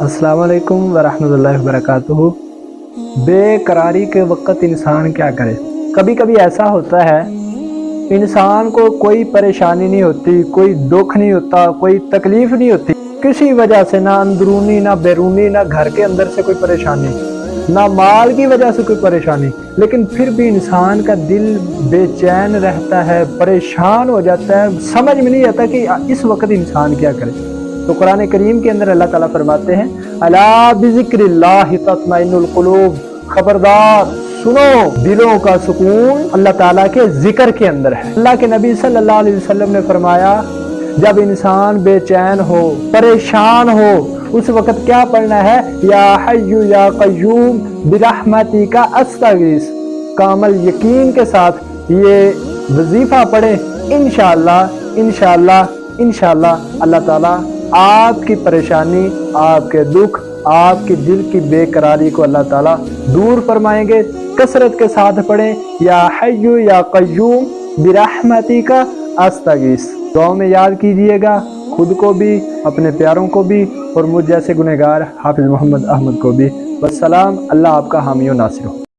अस्सलाम वालेकुम वरहमतुल्लाहि वबरकातुहू। बेकरारी के वक़्त इंसान क्या करे। कभी कभी ऐसा होता है इंसान को कोई परेशानी नहीं होती, कोई दुख नहीं होता, कोई तकलीफ नहीं होती, किसी वजह से, ना अंदरूनी ना बैरूनी, ना घर के अंदर से कोई परेशानी, ना माल की वजह से कोई परेशानी, लेकिन फिर भी इंसान का दिल बेचैन रहता है, परेशान हो जाता है, समझ में नहीं आता कि इस वक्त इंसान क्या करे। तो कुरान करीम के अंदर अल्लाह ताला फरमाते हैं, अला बिज़िक्रिल्लाहि तत्मइन्नुल कुलूब, खबरदार सुनो, दिलों का सुकून अल्लाह ताला के जिक्र के अंदर है। अल्लाह के नबी सल्लल्लाहु अलैहि वसल्लम ने फरमाया, जब इंसान बेचैन हो, परेशान हो, उस वक्त क्या पढ़ना है, या हय्यु या कय्यूम बिरहमतिका अस्तगीस। कामल यकीन के साथ ये वजीफा पढ़े, इंशाअल्लाह इंशाअल्लाह इंशाअल्लाह अल्लाह ताला आपकी परेशानी, आपके दुख, आपकी दिल की बेकरारी को अल्लाह ताला दूर फरमाएंगे। कसरत के साथ पढ़ें, या हय्यु या कय्यूम बिरहमतिका अस्तगीस। दुआ में याद कीजिएगा, खुद को भी, अपने प्यारों को भी, और मुझ जैसे गुनहगार हाफिज मोहम्मद अहमद को भी। वस्सलाम। अल्लाह आपका हामी व नासिर हो।